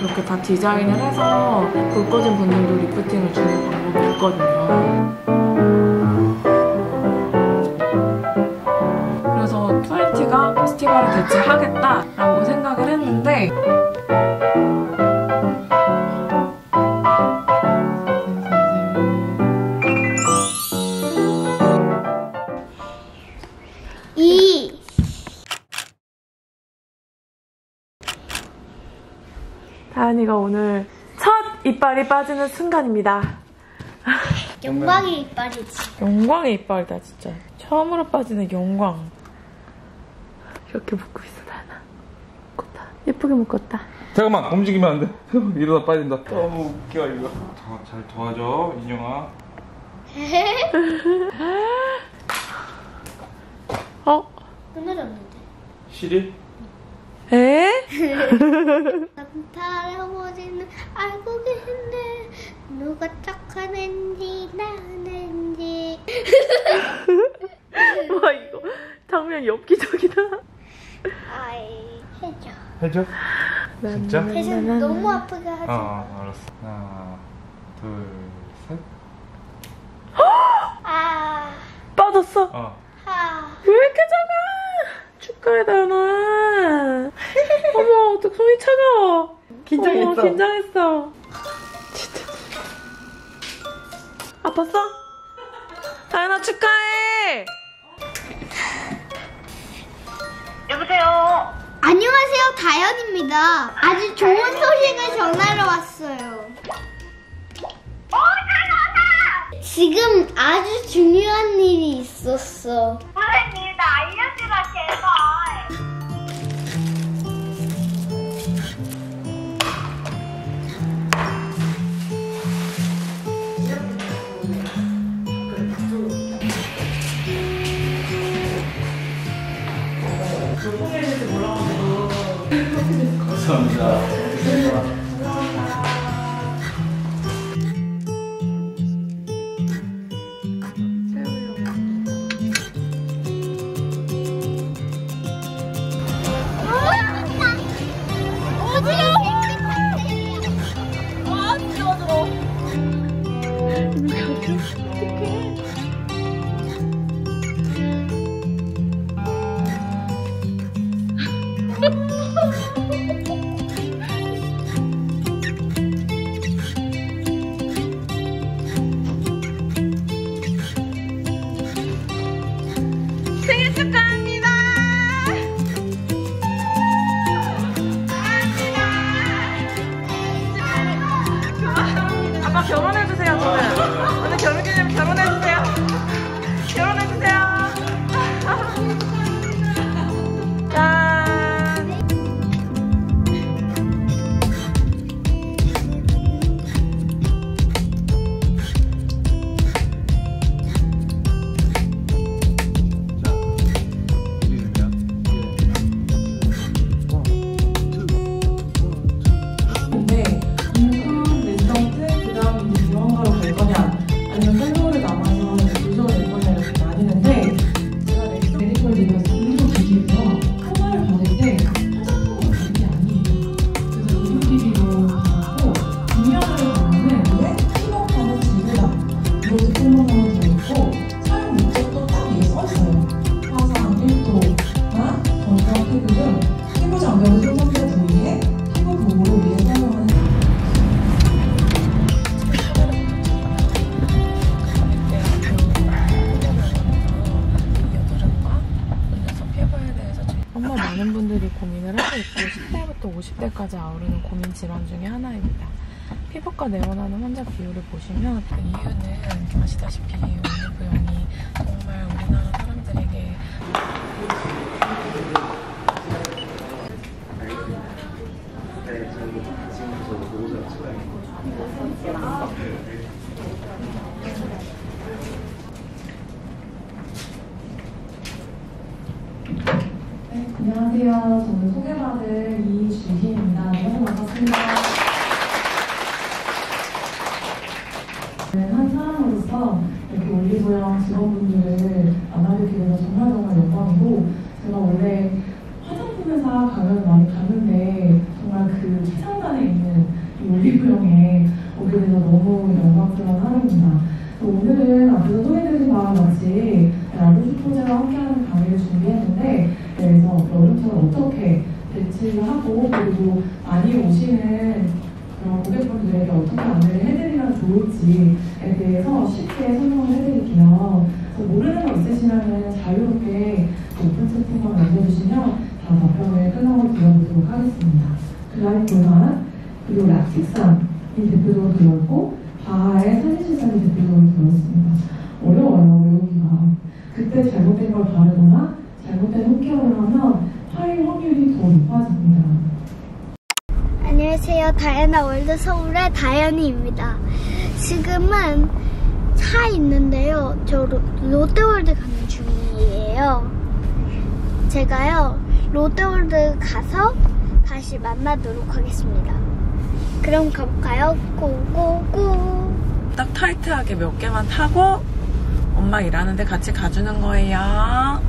그렇게 다 디자인을 해서 불 꺼진 분들도 리프팅을 주는 방법이 있거든요. 그래서 20가 페스티벌을 대체하겠다라고 생각을 했는데 다현이가 오늘 첫 이빨이 빠지는 순간입니다. 영광의 이빨이지. 영광의 이빨이다 진짜. 처음으로 빠지는 영광. 이렇게 묶고 있어 다현아. 묶었다. 예쁘게 묶었다. 잠깐만 움직이면 안 돼. 이러다 빠진다. 너무 웃겨 이거. 잘 도와줘 인형아. 끊어졌는데. 시리? 에? 할아버지는 알고 계신데 누가 착한 앤지 나은 앤지. 와 이거 장면 엽기적이다. 아이 해줘. 해줘? 진짜? 대신 너무 아프게 하지 마. 알았어. 하나 둘 셋. 아. 빠졌어? 왜 이렇게 작아? 축하해 다현아. 어머 어떡 손이 차가워. 긴장했어. 어머, 긴장했어. 진짜. 아팠어? 다현아 축하해. 여보세요. 안녕하세요, 다현입니다. 아주 좋은 소식을 전하러 왔어요. 잘하다! 지금 아주 중요한 일이 있었어. 무슨 일 나 알려주라 제발. 감사합니다. 생일 축하합니다. 아빠 결혼해주세요. 오늘 결혼기념일 결혼해주세요. 결혼해주세요. 짠. 근데 인턴, 레지던트, 그 다음 이제 유학가로 갈 거냐 아니면 펠로우를 남아서 교수가 될 거냐 이렇게 나뉘는데 제가 메디컬 리더에서 의료기기에서 한마를 받을 때 화장품으로 받는 게 아니에요. 그래서 의료기기로 받고 분명을 받는데 왜 피부과는 질보다 이것도 폴모노로 들어있고 사용 목적도 딱 위에 써있어요. 화상 1도나 건강 피부 등 피부 장벽을 손상된 부위에 피부 보호를 위해 사용하는 정말 많은 분들이 고민을 하고 있고 10대부터 50대까지 아우르는 고민 질환 중에 하나입니다. 피부과 내원하는 환자 비율을 보시면 그 이유는 아시다시피 올리브영이 정말 우리나라 사람들에게 안녕하세요. 저는 소개받을 이주희입니다. 너무 반갑습니다. 한 사람으로서 이렇게 올리브영 직원분들을 만나게 되어서 정말 영광이고, 제가 원래 화장품 회사 가면 많이 갔는데 정말 그 최상단에 있는 올리브영에 오게 돼서 너무 영광스러운 하루입니다. 오늘은 앞에서 소개드린 바와 같이 아주 슈퍼제와 함께하는 강의를 준비했는데, 그래서 여름철 어떻게 대치를 하고 그리고 많이 오시는 그런 고객분들에게 어떻게 안내를 해드리면 좋을지에 대해서 쉽게 설명을 해드릴게요. 모르는 거 있으시면 자유롭게 오픈 채팅방 남겨주시면 다 답변을 끊어서 드려보도록 하겠습니다. 드라이 볼만, 그리고 락식산이 대표적으로 들어있고 바하의 산지실산이 대표적으로 들어있습니다. 어려워요, 외우기가. 그때 잘못된 걸 바르거나 잘못된 홈케어를 하면 파일 확률이 더 높아집니다. 안녕하세요. 다이아나 월드 서울의 다현이입니다. 지금은 차에 있는데요. 저 롯데월드 가는 중이에요. 제가요, 롯데월드 가서 다시 만나도록 하겠습니다. 그럼 가볼까요? 고고고. 딱 타이트하게 몇 개만 타고 엄마 일하는데 같이 가주는 거예요.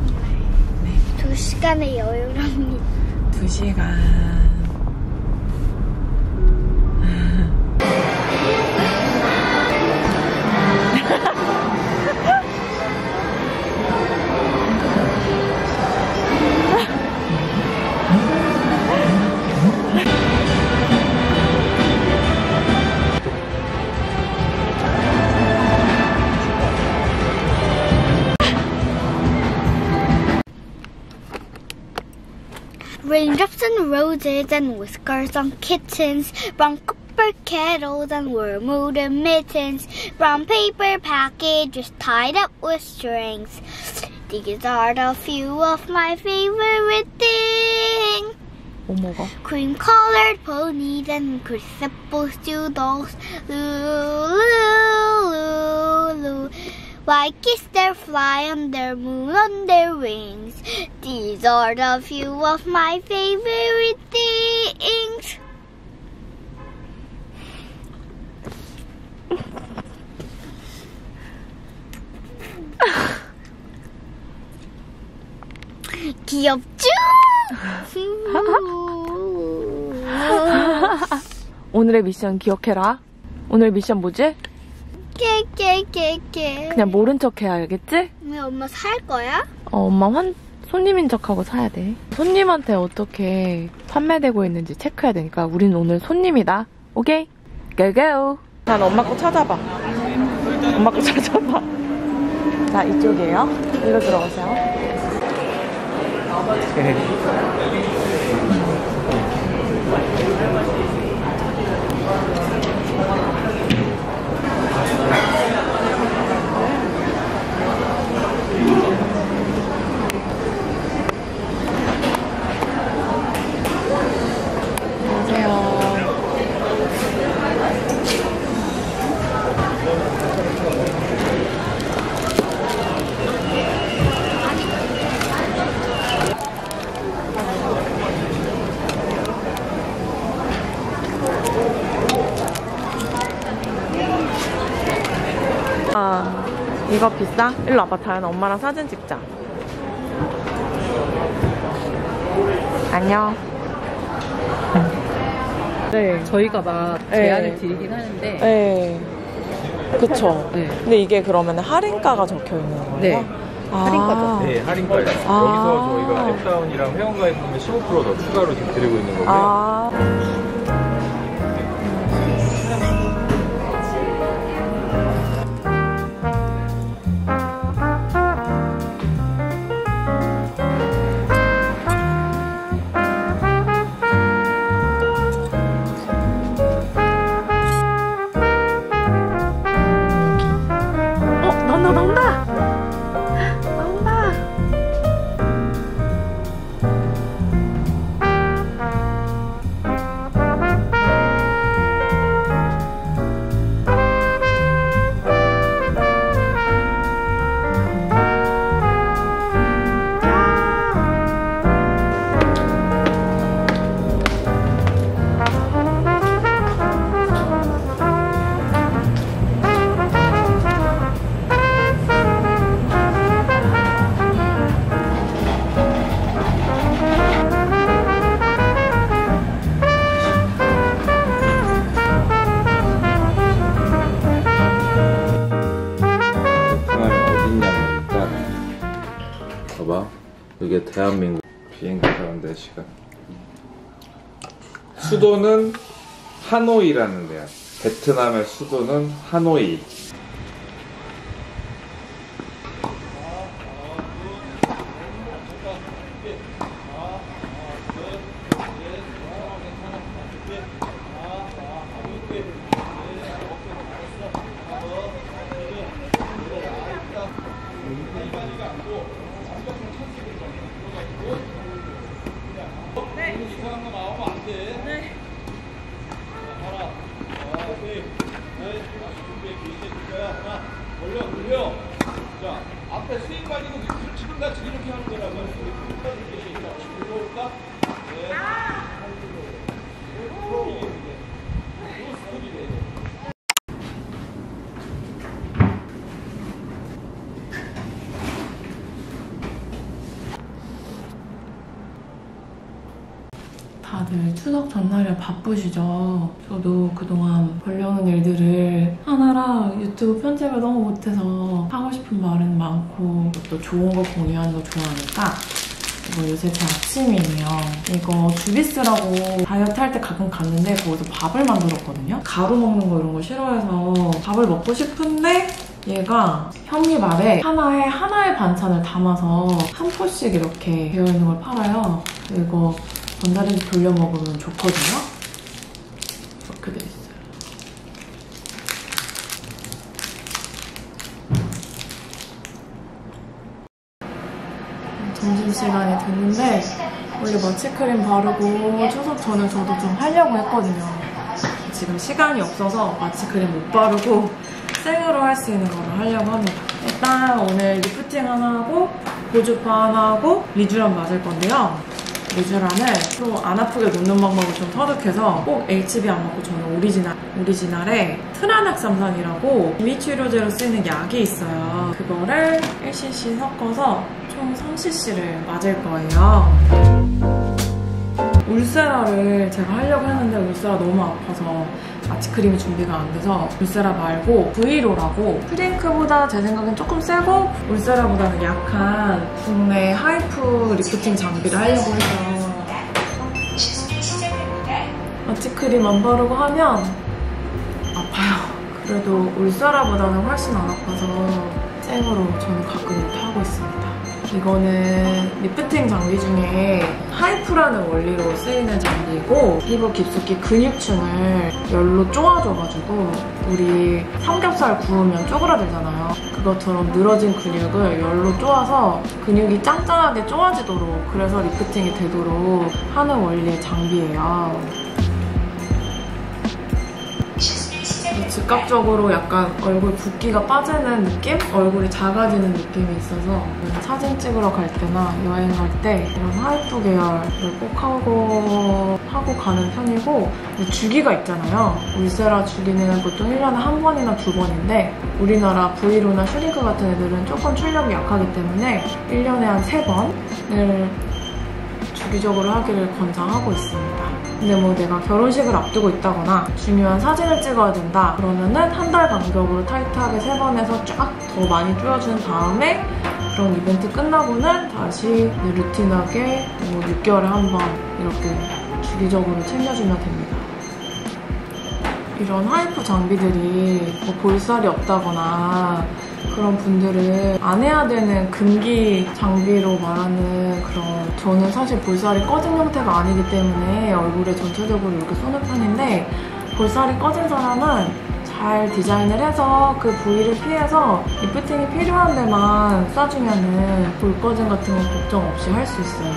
네. 2시간의 여유랍니다. 2시간. Raindrops and roses and whiskers on kittens, brown copper kettles and wormwood and mittens, brown paper packages tied up with strings. These are the few of my favorite things. Cream-colored ponies and chrysalis doodles, loo. Why kiss their fly on their moon on their wings? These are the few of my favorite things. 귀엽죠? 오늘의 미션 기억해라. 오늘 미션 뭐지? 깨깨깨깨. 그냥 모른 척 해야 알겠지? 왜 엄마 살 거야? 엄마 손님인 척하고 사야 돼. 손님한테 어떻게 판매되고 있는지 체크해야 되니까 우리는 오늘 손님이다. 오케이? 고고. 난 엄마 거 찾아봐. 엄마 거 찾아봐. 자, 이쪽이에요. 이리로 들어가세요. 이거 비싸? 일로 와봐. 다현아, 엄마랑 사진 찍자. 안녕. 네. 저희가 막 제안을 드리긴 하는데. 네. 그쵸. 네. 근데 이게 그러면 할인가가 적혀 있는 거예요? 네. 할인가죠? 네, 할인가예요. 여기서 저희가 앱다운이랑 회원가입하면 15%더 추가로 지금 드리고 있는 거고요. 나온다. 이게 대한민국 비행기 타는 4시간. 수도는 하노이라는 데야. 베트남의 수도는 하노이. 자, 앞에 스윙 가지고 지금 같이 이렇게 하는 거라고. 다들 추석 전날에 바쁘시죠? 저도 그동안 벌려놓은 일들을 하느라 유튜브 편집을 너무 못해서 하고 싶은 말은 많고 또 좋은 거 공유하는 거 좋아하니까 이거 요새 제 아침이에요. 이거 주비스라고 다이어트 할 때 가끔 갔는데 거기서 밥을 만들었거든요. 가루 먹는 거 이런 거 싫어해서 밥을 먹고 싶은데 얘가 현미 밥에 하나의 반찬을 담아서 한 포씩 이렇게 되어 있는 걸 팔아요. 이거 전자레인지 돌려 먹으면 좋거든요. 이렇게 돼 있어요. 점심시간이 됐는데 원래 마취크림 바르고 추석 전에 저도 좀 하려고 했거든요. 지금 시간이 없어서 마취크림 못 바르고 생으로 할 수 있는 거를 하려고 합니다. 일단 오늘 리프팅 하나 하고 보조파 하나 하고 리쥬란 맞을 건데요. 리쥬란을 또 안 아프게 놓는 방법을 좀 터득해서 꼭 HB 안 먹고 저는 오리지널의 트라넥삼산이라고 비위치료제로 쓰이는 약이 있어요. 그거를 1cc 섞어서 총 3cc를 맞을 거예요. 울세라를 제가 하려고 했는데 울세라 너무 아파서 마취크림이 준비가 안 돼서 울세라 말고 브이로라고 프링크보다 제 생각엔 조금 세고 울세라보다는 약한 국내 하이프 리프팅 장비를 하려고 해서 마취크림 안 바르고 하면 아파요. 그래도 울세라보다는 훨씬 안 아파서 생으로 저는 가끔 이렇게 하고 있습니다. 이거는 리프팅 장비 중에 하이프라는 원리로 쓰이는 장비이고 피부 깊숙이 근육층을 열로 쪼아줘가지고 우리 삼겹살 구우면 쪼그라들잖아요. 그것처럼 늘어진 근육을 열로 쪼아서 근육이 짱짱하게 쪼아지도록 그래서 리프팅이 되도록 하는 원리의 장비예요. 즉각적으로 약간 얼굴 붓기가 빠지는 느낌? 얼굴이 작아지는 느낌이 있어서 사진 찍으러 갈 때나 여행 갈 때 이런 하이프 계열을 꼭 하고 가는 편이고 주기가 있잖아요. 울세라 주기는 보통 1년에 한 번이나 2번인데 우리나라 브이로나 슈링크 같은 애들은 조금 출력이 약하기 때문에 1년에 한 3번을 주기적으로 하기를 권장하고 있습니다. 근데 뭐 내가 결혼식을 앞두고 있다거나 중요한 사진을 찍어야 된다 그러면은 한 달 간격으로 타이트하게 3번에서 쫙 더 많이 쪼여준 다음에 그런 이벤트 끝나고는 다시 루틴하게 뭐 6개월에 한 번 이렇게 주기적으로 챙겨주면 됩니다. 이런 하이프 장비들이 뭐 볼살이 없다거나 그런 분들은 안 해야 되는 금기 장비로 말하는 그런 저는 사실 볼살이 꺼진 형태가 아니기 때문에 얼굴에 전체적으로 이렇게 쏘는 편인데 볼살이 꺼진 사람은 잘 디자인을 해서 그 부위를 피해서 리프팅이 필요한 데만 쏴주면은 볼 꺼짐 같은 건 걱정 없이 할 수 있어요.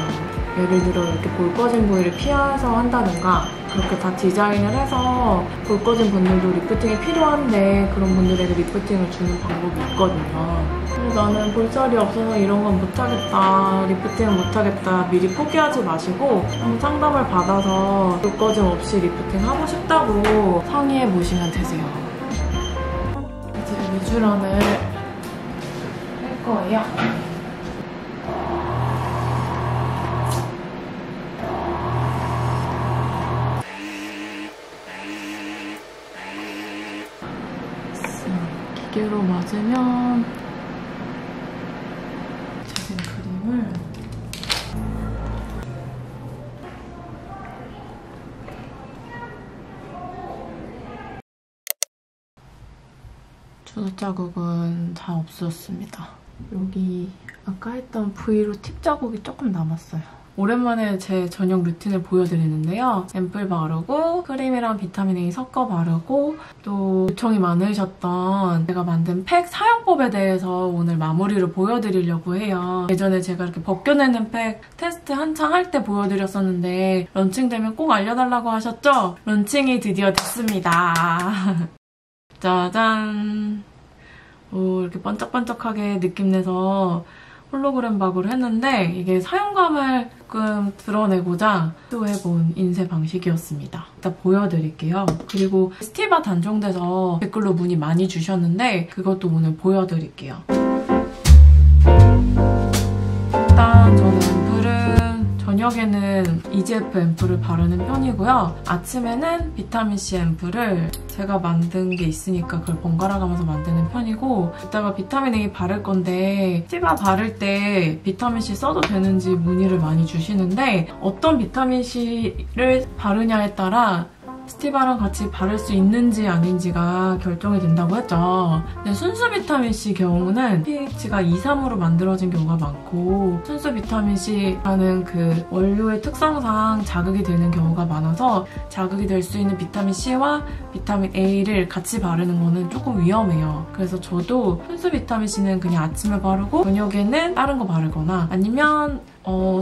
예를 들어 이렇게 볼 꺼진 부위를 피해서 한다든가 그렇게 다 디자인을 해서 볼 꺼진 분들도 리프팅이 필요한데 그런 분들에게 리프팅을 주는 방법이 있거든요. 그래서 나는 볼살이 없어서 이런 건 못하겠다, 리프팅은 못하겠다 미리 포기하지 마시고 한번 상담을 받아서 볼 꺼짐 없이 리프팅 하고 싶다고 상의해 보시면 되세요. 이제 리쥬란을 할 거예요. 기계로 맞으면 재생 크림을 주사 자국은 다 없었습니다. 여기 아까 했던 V로 팁 자국이 조금 남았어요. 오랜만에 제 저녁 루틴을 보여드리는데요. 앰플 바르고 크림이랑 비타민 A 섞어 바르고 또 요청이 많으셨던 제가 만든 팩 사용법에 대해서 오늘 마무리를 보여드리려고 해요. 예전에 제가 이렇게 벗겨내는 팩 테스트 한창 할 때 보여드렸었는데 런칭되면 꼭 알려달라고 하셨죠? 런칭이 드디어 됐습니다. 짜잔! 오, 이렇게 반짝반짝하게 느낌내서 홀로그램 박으로 했는데 이게 사용감을 조금 드러내고자 시도해본 인쇄 방식이었습니다. 일단 보여드릴게요. 그리고 스티바 단종돼서 댓글로 문의 많이 주셨는데 그것도 오늘 보여드릴게요. 일단 저는 앰플은 저녁에는 EGF 앰플을 바르는 편이고요. 아침에는 비타민C 앰플을 제가 만든 게 있으니까 그걸 번갈아 가면서 만드는 편이고 이따가 비타민 A 바를 건데 스티바 바를 때 비타민C 써도 되는지 문의를 많이 주시는데 어떤 비타민C를 바르냐에 따라 스티바랑 같이 바를 수 있는지 아닌지가 결정이 된다고 했죠. 근데 순수 비타민C 경우는 pH가 2, 3으로 만들어진 경우가 많고 순수 비타민C라는 그 원료의 특성상 자극이 되는 경우가 많아서 자극이 될 수 있는 비타민C와 비타민 A를 같이 바르는 거는 조금 위험해요. 그래서 저도 순수 비타민C는 그냥 아침에 바르고 저녁에는 다른 거 바르거나 아니면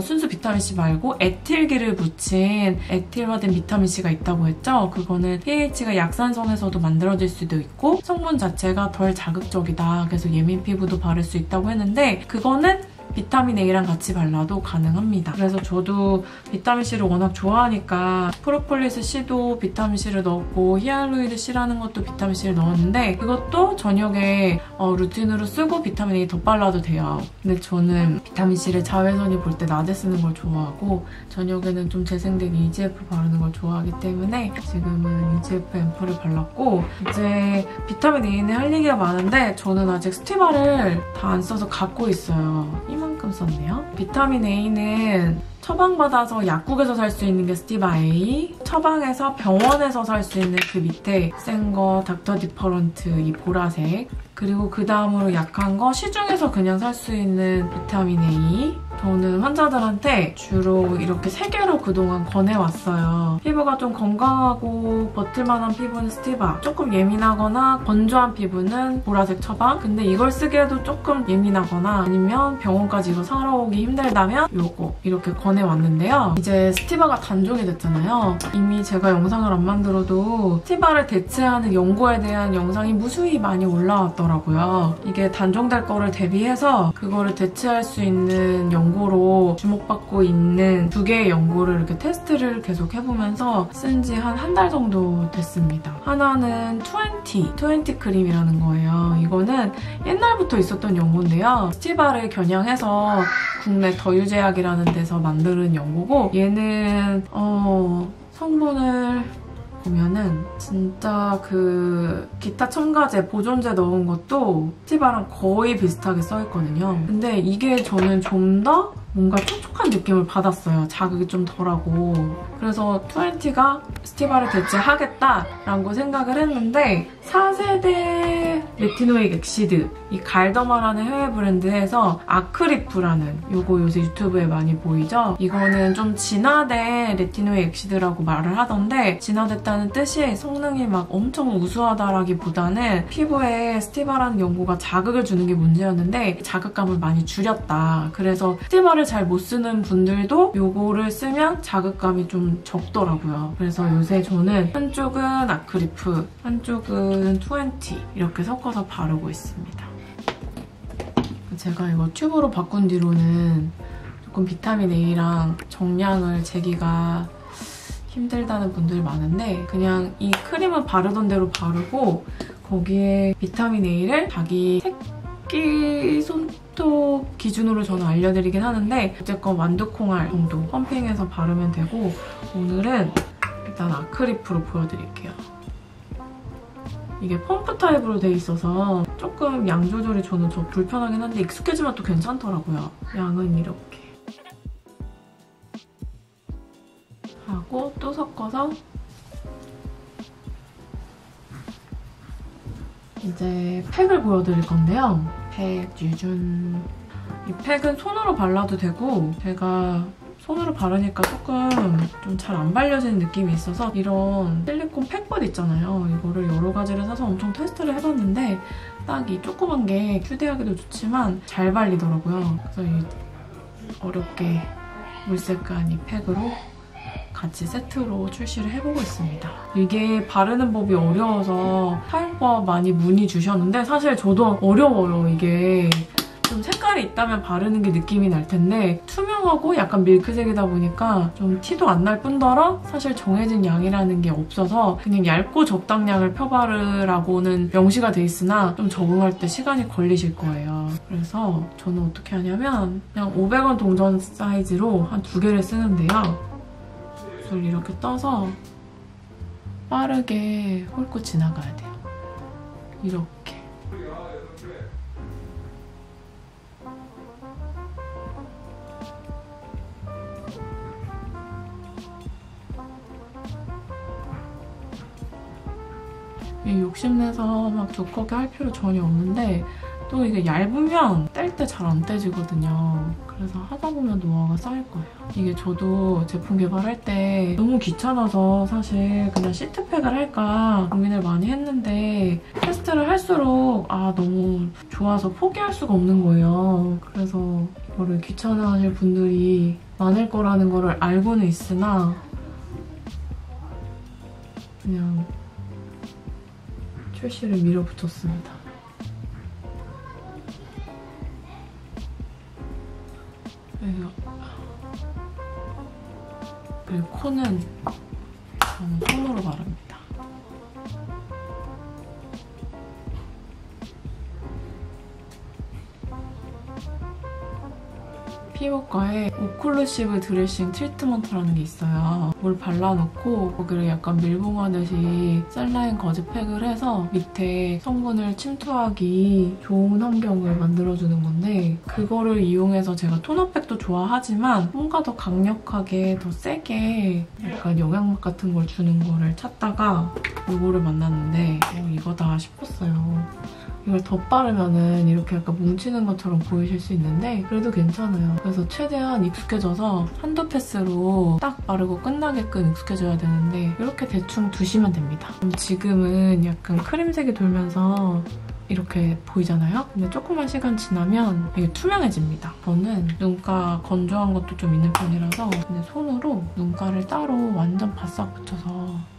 순수 비타민C 말고 에틸기를 붙인 에틸화된 비타민C가 있다고 했죠? 그거는 pH가 약산성에서도 만들어질 수도 있고 성분 자체가 덜 자극적이다. 그래서 예민 피부도 바를 수 있다고 했는데 그거는 비타민 A랑 같이 발라도 가능합니다. 그래서 저도 비타민C를 워낙 좋아하니까 프로폴리스 C도 비타민C를 넣었고 히알루로니드 C라는 것도 비타민C를 넣었는데 그것도 저녁에 루틴으로 쓰고 비타민 A 덧발라도 돼요. 근데 저는 비타민C를 자외선이 볼 때 낮에 쓰는 걸 좋아하고 저녁에는 좀 재생된 EGF 바르는 걸 좋아하기 때문에 지금은 EGF 앰플을 발랐고 이제 비타민 A는 할 얘기가 많은데 저는 아직 스티바를 다 안 써서 갖고 있어요. 이만큼 썼네요. 비타민 A는 처방받아서 약국에서 살 수 있는 게 스티바 A, 처방에서 병원에서 살 수 있는 그 밑에 센 거 닥터 디퍼런트 이 보라색, 그리고 그 다음으로 약한 거 시중에서 그냥 살 수 있는 비타민 A. 저는 환자들한테 주로 이렇게 3개로 그동안 권해왔어요. 피부가 좀 건강하고 버틸만한 피부는 스티바, 조금 예민하거나 건조한 피부는 보라색 처방, 근데 이걸 쓰기에도 조금 예민하거나 아니면 병원까지 이거 사러 오기 힘들다면 요거 이렇게 권해왔는데요. 이제 스티바가 단종이 됐잖아요. 이미 제가 영상을 안 만들어도 스티바를 대체하는 연구에 대한 영상이 무수히 많이 올라왔더라고요. 이게 단종될 거를 대비해서 그거를 대체할 수 있는 연구로 주목받고 있는 2개의 연구를 이렇게 테스트를 계속 해보면서 쓴 지 한 달 정도 됐습니다. 하나는 20 크림이라는 거예요. 이거는 옛날부터 있었던 연구인데요. 스티바를 겨냥해서 국내 더유제약이라는 데서 만드는 연구고 얘는 성분을 보면은 진짜 그 기타 첨가제, 보존제 넣은 것도 스티바랑 거의 비슷하게 써있거든요. 근데 이게 저는 좀 더 뭔가 촉촉한 느낌을 받았어요. 자극이 좀 덜하고. 그래서 20가 스티바를 대체하겠다라고 생각을 했는데 4세대 레티노익 엑시드, 이 갈더마라는 해외 브랜드에서 아크리프라는 요거 요새 유튜브에 많이 보이죠? 이거는 좀 진화된 레티노익 엑시드라고 말을 하던데 진화됐다는 뜻이 성능이 막 엄청 우수하다라기보다는 피부에 스티바라는 연고가 자극을 주는 게 문제였는데 자극감을 많이 줄였다. 그래서 스티바를 잘 못 쓰는 분들도 요거를 쓰면 자극감이 좀 적더라고요. 그래서 요새 저는 한쪽은 아크리프, 한쪽은 20 이렇게 섞어서 바르고 있습니다. 제가 이거 튜브로 바꾼 뒤로는 조금 비타민 A랑 정량을 재기가 힘들다는 분들이 많은데 그냥 이 크림은 바르던 대로 바르고 거기에 비타민 A를 자기 새끼 손톱 기준으로 저는 알려드리긴 하는데 어쨌건 완두콩알 정도 펌핑해서 바르면 되고 오늘은 일단 아크리프로 보여드릴게요. 이게 펌프 타입으로 돼 있어서 조금 양 조절이 저는 좀 불편하긴 한데 익숙해지면 또 괜찮더라고요. 양은 이렇게 하고 또 섞어서 이제 팩을 보여드릴 건데요. 팩 유준. 이 팩은 손으로 발라도 되고 제가 손으로 바르니까 조금 좀 잘 안 발려지는 느낌이 있어서 이런 실리콘 팩봇 있잖아요. 이거를 여러 가지를 사서 엄청 테스트를 해봤는데 딱 이 조그만 게 휴대하기도 좋지만 잘 발리더라고요. 그래서 이 어렵게 물색한 이 팩으로 같이 세트로 출시를 해보고 있습니다. 이게 바르는 법이 어려워서 사용법 많이 문의 주셨는데 사실 저도 어려워요, 이게. 좀 색깔이 있다면 바르는 게 느낌이 날 텐데 투명하고 약간 밀크색이다 보니까 좀 티도 안 날 뿐더러 사실 정해진 양이라는 게 없어서 그냥 얇고 적당량을 펴바르라고는 명시가 돼 있으나 좀 적응할 때 시간이 걸리실 거예요. 그래서 저는 어떻게 하냐면 그냥 500원 동전 사이즈로 한 2개를 쓰는데요. 붓을 이렇게 떠서 빠르게 훑고 지나가야 돼요. 이렇게. 욕심내서 막 두껍게 할 필요 전혀 없는데 또 이게 얇으면 뗄 때 잘 안 떼지거든요. 그래서 하다 보면 노하우가 쌓일 거예요. 이게 저도 제품 개발할 때 너무 귀찮아서 사실 그냥 시트팩을 할까 고민을 많이 했는데 테스트를 할수록 너무 좋아서 포기할 수가 없는 거예요. 그래서 이거를 귀찮아하실 분들이 많을 거라는 거를 알고는 있으나 그냥 출시를 밀어붙였습니다. 그리고 코는 저는 손으로 바릅니다. 피부과에 오클루시브 드레싱 트리트먼트라는 게 있어요. 뭘 발라놓고 거기를 약간 밀봉하듯이 셀라인 거즈팩을 해서 밑에 성분을 침투하기 좋은 환경을 만들어주는 건데 그거를 이용해서 제가 토너팩도 좋아하지만 뭔가 더 강력하게 더 세게 약간 영양막 같은 걸 주는 거를 찾다가 이거를 만났는데 이거다 싶었어요. 이걸 덧바르면은 이렇게 약간 뭉치는 것처럼 보이실 수 있는데 그래도 괜찮아요. 그래서 최대한 익숙해져서 한두 패스로 딱 바르고 끝나게끔 익숙해져야 되는데 이렇게 대충 두시면 됩니다. 지금은 약간 크림색이 돌면서 이렇게 보이잖아요? 근데 조금만 시간 지나면 이게 투명해집니다. 저는 눈가 건조한 것도 좀 있는 편이라서 그냥 손으로 눈가를 따로 완전 바싹 붙여서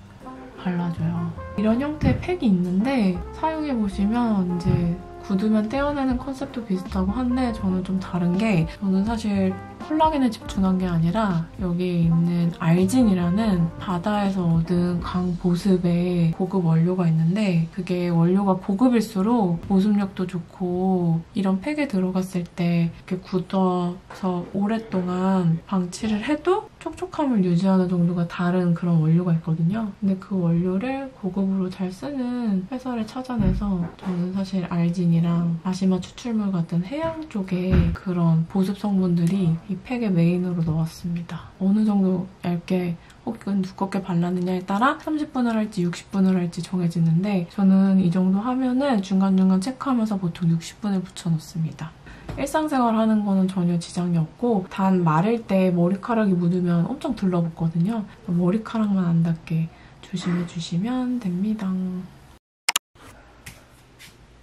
발라줘요. 이런 형태의 팩이 있는데 사용해보시면 이제 굳으면 떼어내는 컨셉도 비슷하고 한데 저는 좀 다른 게 저는 사실 콜라겐에 집중한 게 아니라 여기에 있는 알진이라는 바다에서 얻은 강보습의 고급 원료가 있는데 그게 원료가 고급일수록 보습력도 좋고 이런 팩에 들어갔을 때 이렇게 굳어서 오랫동안 방치를 해도 촉촉함을 유지하는 정도가 다른 그런 원료가 있거든요. 근데 그 원료를 고급으로 잘 쓰는 회사를 찾아내서 저는 사실 알진이랑 다시마 추출물 같은 해양 쪽에 그런 보습 성분들이 이 팩의 메인으로 넣었습니다. 어느 정도 얇게 혹은 두껍게 발랐느냐에 따라 30분을 할지 60분을 할지 정해지는데 저는 이 정도 하면은 중간중간 체크하면서 보통 60분을 붙여놓습니다. 일상생활 하는 거는 전혀 지장이 없고 단 마를 때 머리카락이 묻으면 엄청 들러붙거든요. 머리카락만 안 닿게 조심해주시면 됩니다.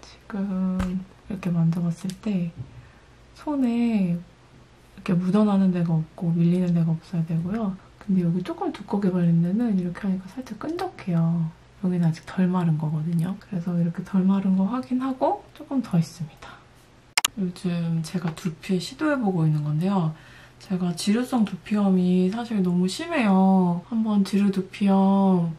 지금 이렇게 만져봤을 때 손에 이렇게 묻어나는 데가 없고 밀리는 데가 없어야 되고요. 근데 여기 조금 두껍게 발린 데는 이렇게 하니까 살짝 끈적해요. 여기는 아직 덜 마른 거거든요. 그래서 이렇게 덜 마른 거 확인하고 조금 더 있습니다. 요즘 제가 두피에 시도해보고 있는 건데요. 제가 지루성 두피염이 사실 너무 심해요. 한번 지루 두피염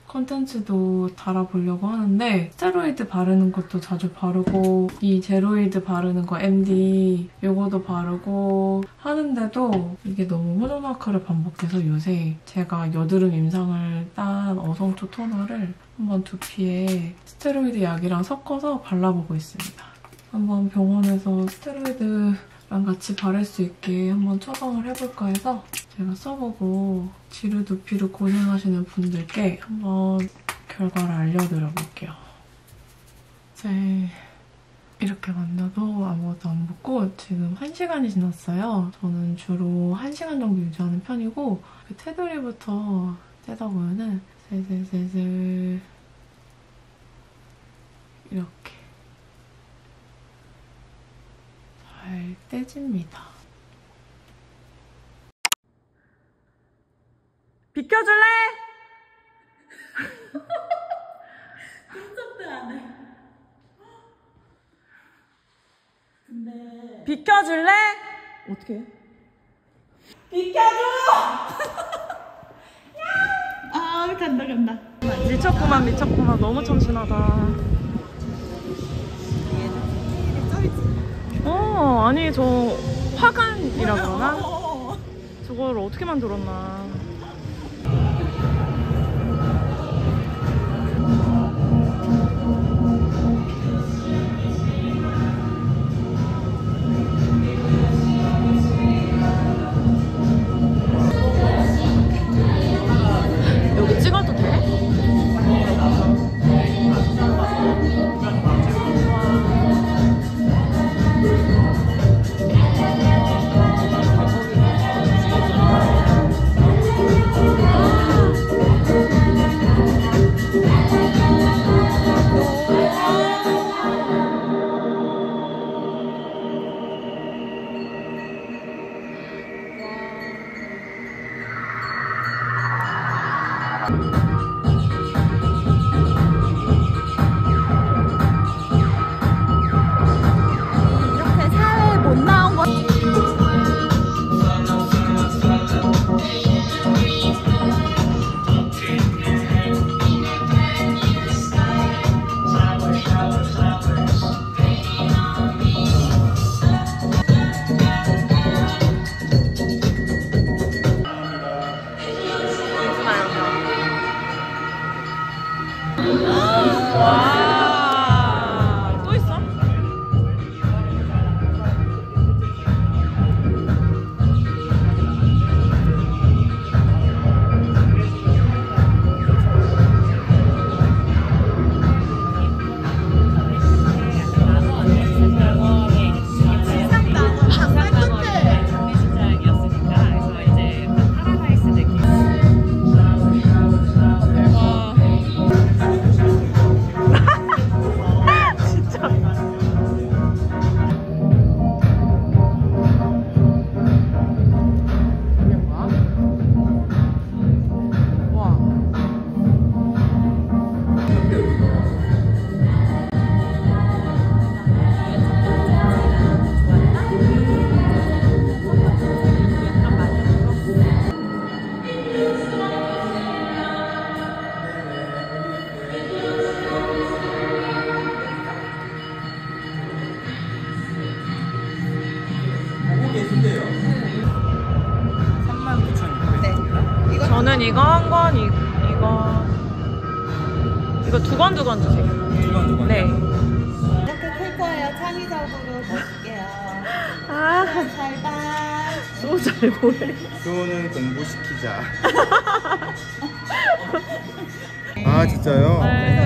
컨텐츠도 달아보려고 하는데 스테로이드 바르는 것도 자주 바르고 이 제로이드 바르는 거 MD 요거도 바르고 하는데도 이게 너무 호전마카를 반복해서 요새 제가 여드름 임상을 딴 어성초 토너를 한번 두피에 스테로이드 약이랑 섞어서 발라보고 있습니다. 한번 병원에서 스테로이드랑 같이 바를 수 있게 한번 처방을 해볼까 해서 제가 써보고 지루 두피로 고생하시는 분들께 한번 결과를 알려드려 볼게요. 네. 이렇게 만나도 아무것도 안 먹고 지금 1시간이 지났어요. 저는 주로 1시간 정도 유지하는 편이고 테두리부터 떼다 보면은 슬슬슬슬 이렇게 잘 떼집니다. 비켜줄래? 끔찍도 안 해. 근데 비켜줄래? 어떻게 해? 비켜줘! 아 간다. 미쳤구만. 너무 참신하다. 아니 저 화관이라 그러나? 저걸 어떻게 만들었나? 여기 찍어도 돼? 와, 또 있어? 저는 이거 한 권, 이거 두 권 주세요. 네. 이렇게 클 거예요. 창의적으로 볼게요. 잘 봐. 또 잘 보네. 수호는 공부시키자. 아 진짜요? 네.